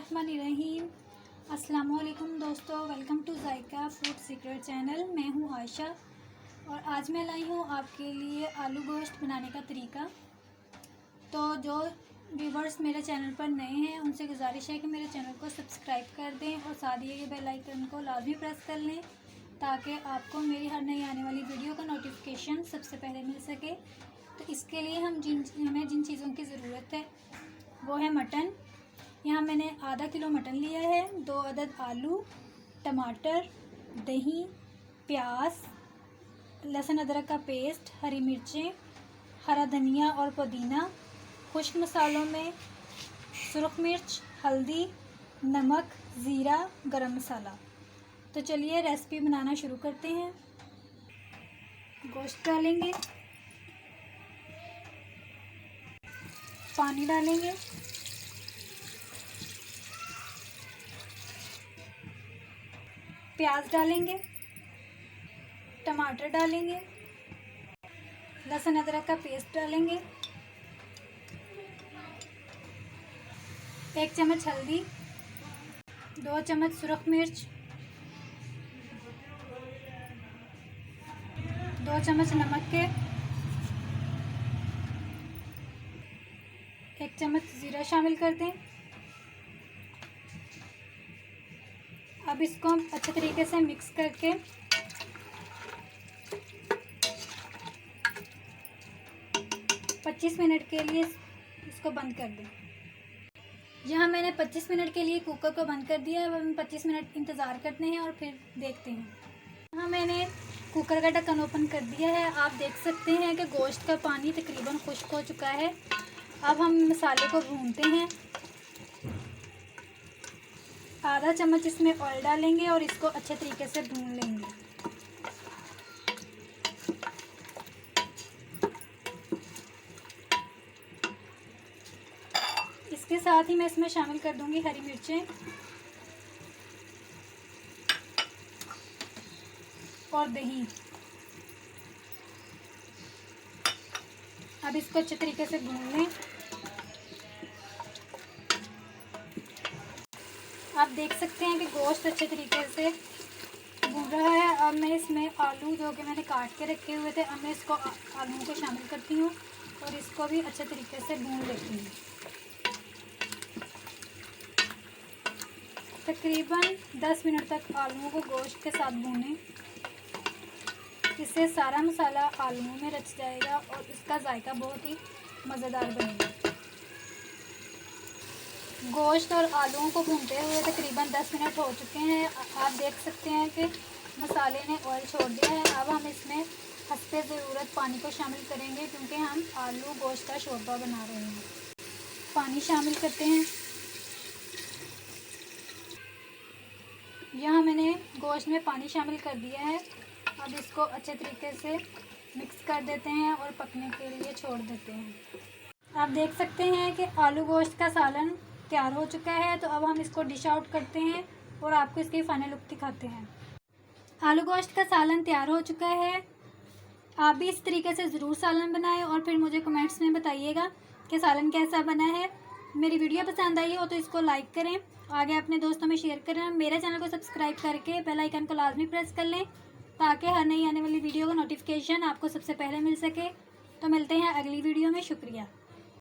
बिस्मिल्लाहिर्रहमानिर्रहीम। अस्सलामुअलैकुम दोस्तों, welcome to Zaika food secret channel. मैं हूँ आयशा और आज मैं लाई हूँ आपके लिए आलू गोश्त बनाने का तरीका। तो जो व्यूवर्स मेरे चैनल पर नए हैं उनसे गुजारिश है कि मेरे चैनल को सब्सक्राइब कर दें और साथ ही ये बेल आइकन को लाजमी प्रेस कर लें ताकि आपको मेरी हर नई आने वाली वीडियो का नोटिफिकेशन सबसे पहले मिल सके। तो इसके लिए हमें जिन चीज़ों की ज़रूरत है वो है मटन। यहाँ मैंने आधा किलो मटन लिया है, 2 अदद आलू, टमाटर, दही, प्याज, लहसुन अदरक का पेस्ट, हरी मिर्चें, हरा धनिया और पुदीना, खुश्क मसालों में सुरख मिर्च, हल्दी, नमक, ज़ीरा, गरम मसाला। तो चलिए रेसिपी बनाना शुरू करते हैं। गोश्त डालेंगे, पानी डालेंगे, प्याज डालेंगे, टमाटर डालेंगे, लहसुन अदरक का पेस्ट डालेंगे, 1 चम्मच हल्दी, 2 चम्मच सुरख मिर्च, 2 चम्मच नमक के, 1 चम्मच ज़ीरा शामिल कर दें। अब इसको हम अच्छे तरीके से मिक्स करके पच्चीस मिनट के लिए इसको बंद कर दें। यहाँ मैंने 25 मिनट के लिए कुकर को बंद कर दिया है। अब हम 25 मिनट इंतज़ार करते हैं और फिर देखते हैं। यहाँ मैंने कुकर का ढक्कन ओपन कर दिया है। आप देख सकते हैं कि गोश्त का पानी तकरीबन खुश्क हो चुका है। अब हम मसाले को भूनते हैं। आधा चम्मच इसमें ऑयल डालेंगे और इसको अच्छे तरीके से भून लेंगे। इसके साथ ही मैं इसमें शामिल कर दूंगी हरी मिर्चें और दही। अब इसको अच्छे तरीके से भून लें। आप देख सकते हैं कि गोश्त अच्छे तरीके से भून रहा है। अब मैं इसमें आलू जो कि मैंने काट के रखे हुए थे, अब मैं इसको आलूओं को शामिल करती हूँ और इसको भी अच्छे तरीके से भून लेती हूँ। तकरीबन 10 मिनट तक आलूओं को गोश्त के साथ भूनें। इससे सारा मसाला आलूओं में रच जाएगा और इसका जायका बहुत ही मज़ेदार बनेगा। गोश्त और आलूओं को भूनते हुए तकरीबन 10 मिनट हो चुके हैं। आप देख सकते हैं कि मसाले ने ऑयल छोड़ दिया है। अब हम इसमें हस्बे ज़रूरत पानी को शामिल करेंगे क्योंकि हम आलू गोश्त का शोरबा बना रहे हैं। पानी शामिल करते हैं। यहाँ मैंने गोश्त में पानी शामिल कर दिया है। अब इसको अच्छे तरीके से मिक्स कर देते हैं और पकने के लिए छोड़ देते हैं। आप देख सकते हैं कि आलू गोश्त का सालन तैयार हो चुका है। तो अब हम इसको डिश आउट करते हैं और आपको इसकी फाइनल लुक दिखाते हैं। आलू गोश्त का सालन तैयार हो चुका है। आप भी इस तरीके से ज़रूर सालन बनाएं और फिर मुझे कमेंट्स में बताइएगा कि सालन कैसा बना है। मेरी वीडियो पसंद आई हो तो इसको लाइक करें, आगे अपने दोस्तों में शेयर करें। मेरे चैनल को सब्सक्राइब करके बेल आइकन को लाजमी प्रेस कर लें ताकि हर नई आने वाली वीडियो का नोटिफिकेशन आपको सबसे पहले मिल सके। तो मिलते हैं अगली वीडियो में। शुक्रिया।